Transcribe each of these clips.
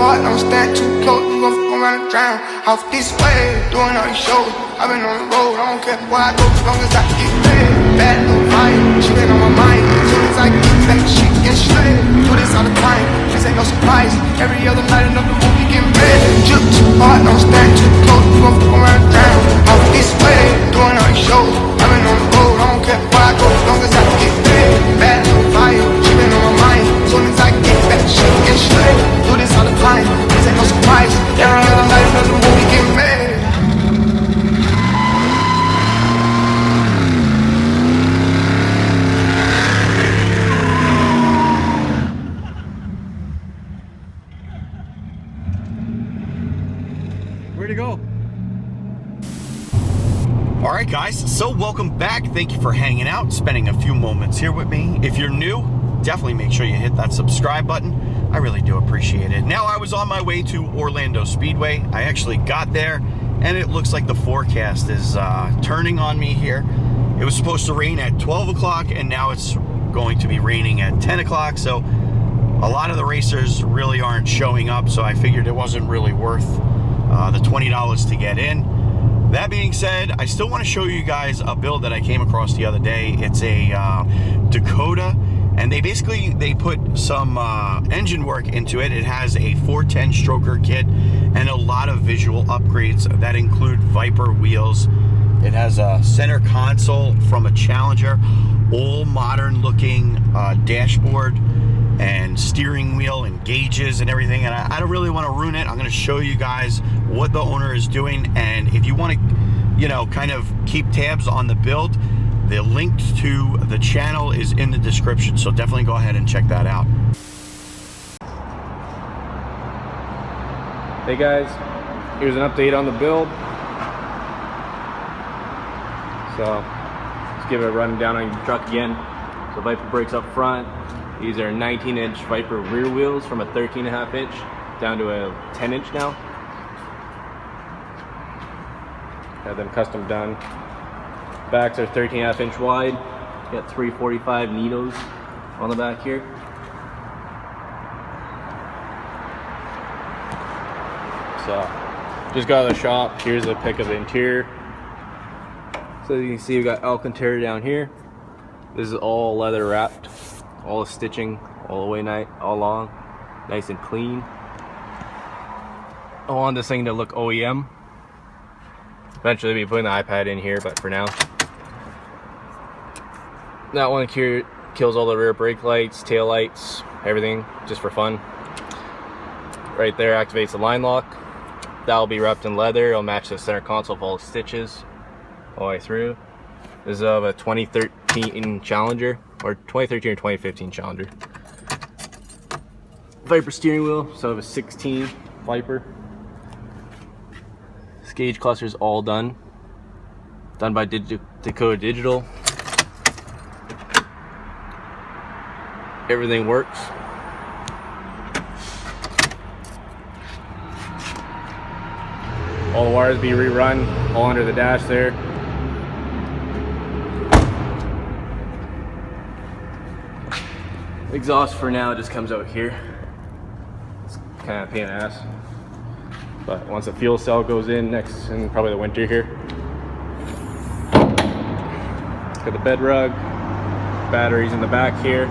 far, don't stand too close, you gon' fuck around and drown. Off this way, doing all these shows. I've been on the road, I don't care where I go, as long as I get paid. Bad little fire, she been on my mind. As soon as I get back, she get straight. Do this all the time, this ain't no surprise. Every other night, another movie getting made. Drip too hard, don't stand too close, you gon' fuck around and drown. Off this way, doing all these shows. I've been on the road, I don't care where I go, as long as I get paid. Bad little fire, she been on my mind. As soon as I get back, she get straight. Do this all the time, this ain't no surprise. Every other night, another movie getting made. Where'd it go? Alright guys, so welcome back. Thank you for hanging out, spending a few moments here with me. If you're new, definitely make sure you hit that subscribe button. I really do appreciate it. Now, I was on my way to Orlando Speedway. I actually got there, and it looks like the forecast is turning on me here. It was supposed to rain at 12 o'clock, and now it's going to be raining at 10 o'clock, so a lot of the racers really aren't showing up, so I figured it wasn't really worth the $20 to get in. That being said, I still want to show you guys a build that I came across the other day. It's a Dakota, and they put some engine work into it. It has a 410 stroker kit and a lot of visual upgrades that include Viper wheels. It has a center console from a Challenger, all modern looking dashboard and steering wheel and gauges and everything, and I don't really want to ruin it. I'm going to show you guys what the owner is doing, and if you want to, you know, kind of keep tabs on the build, the link to the channel is in the description, so definitely go ahead and check that out. Hey guys, here's an update on the build. So let's give it a run down on your truck again. So Viper brakes up front. These are 19-inch Viper rear wheels from a 13.5 inch down to a 10-inch now. Got them custom done. Backs are 13.5 inch wide. Got 345 needles on the back here. So just got out of the shop. Here's a pic of the interior. So you can see we got Alcantara down here. This is all leather wrapped. All the stitching all the way all along, nice and clean. I want this thing to look OEM. Eventually I'll be putting the iPad in here, but for now. That one here kills all the rear brake lights, tail lights, everything, just for fun. Right there activates the line lock. That'll be wrapped in leather. It'll match the center console with all the stitches all the way through. This is of a 2013 Challenger, or 2013 or 2015 Challenger. Viper steering wheel, so I have a 16 Viper. This gauge cluster is all done by Dakota Digital. Everything works. All the wires be rerun, all under the dash there. Exhaust for now just comes out here. It's kind of a pain in the ass, but once the fuel cell goes in next, in probably the winter here. Got the bed rug, batteries in the back here.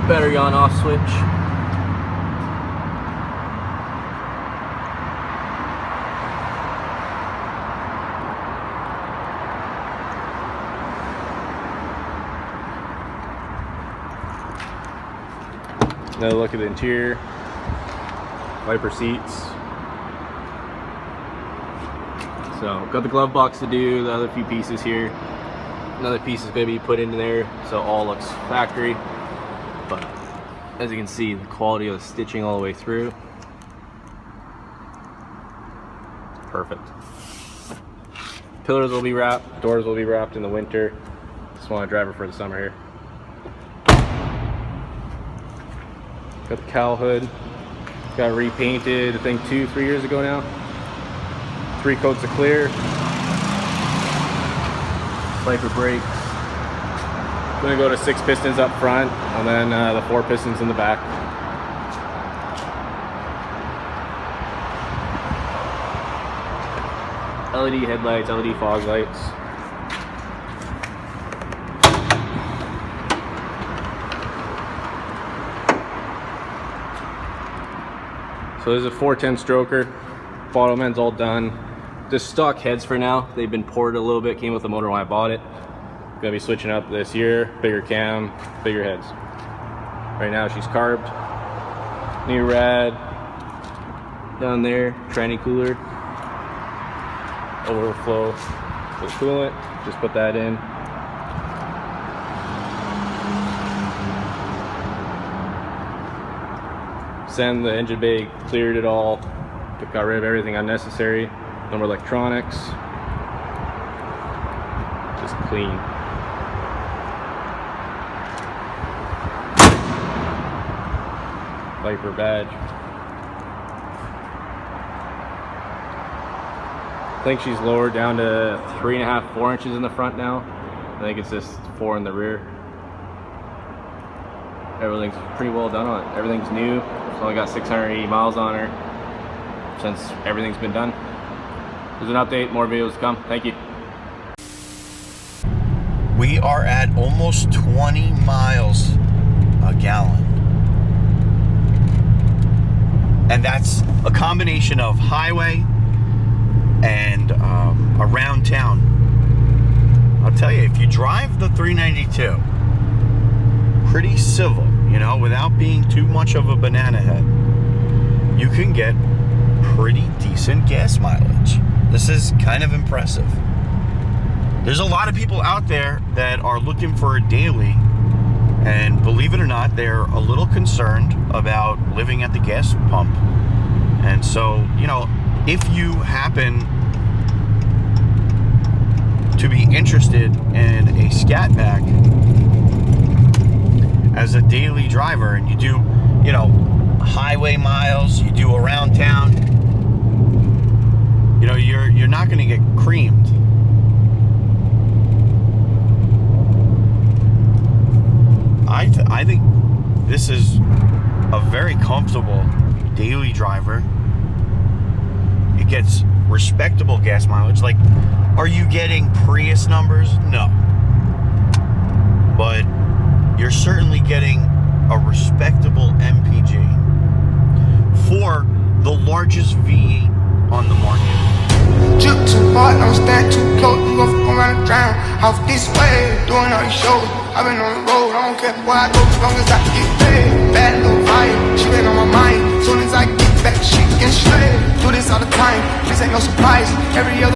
Battery on off switch. Another look at the interior. Viper seats. So got the glove box to do, the other few pieces here. Another piece is going to be put in there, so all looks factory. But as you can see, the quality of the stitching all the way through. Perfect. Pillars will be wrapped, doors will be wrapped in the winter. Just want to drive her for the summer here. Got the cowl hood. Got repainted, I think 2-3 years ago now. 3 coats of clear. Viper brakes. Gonna go to 6 pistons up front and then the 4 pistons in the back. LED headlights, LED fog lights. So there's a 410 stroker. Bottom end's all done. Just stock heads for now. They've been poured a little bit, came with the motor when I bought it. Gonna be switching up this year. Bigger cam, bigger heads. Right now she's carbed. New rad. Down there, tranny cooler. Overflow with coolant. Just put that in. Send the engine bay, cleared it all, got rid of everything unnecessary, no more electronics, just clean. Viper badge. I think she's lowered down to 3.5, 4 inches in the front now. I think it's just 4 in the rear. Everything's pretty well done on it. Everything's new. It's only got 680 miles on her since everything's been done. There's an update, more videos to come. Thank you. We are at almost 20 miles a gallon. And that's a combination of highway and around town. I'll tell you, if you drive the 392, pretty civil, you know, without being too much of a banana head, you can get pretty decent gas mileage. This is kind of impressive. There's a lot of people out there that are looking for a daily, and believe it or not, they're a little concerned about living at the gas pump. And so, you know, if you happen to be interested in a scat pack as a daily driver, and you do, you know, highway miles, you do around town, you know, you're not going to get creamed. I think this is a very comfortable daily driver. It gets respectable gas mileage. Like, are you getting Prius numbers? No. But you're certainly getting a respectable MPG for the largest V8 on the market. Drip too hard, don't stand too close, you gon' fuck around and drown. Off this way, doing all these shows. I've been on the road, I don't care where I go, as long as I get paid. Bad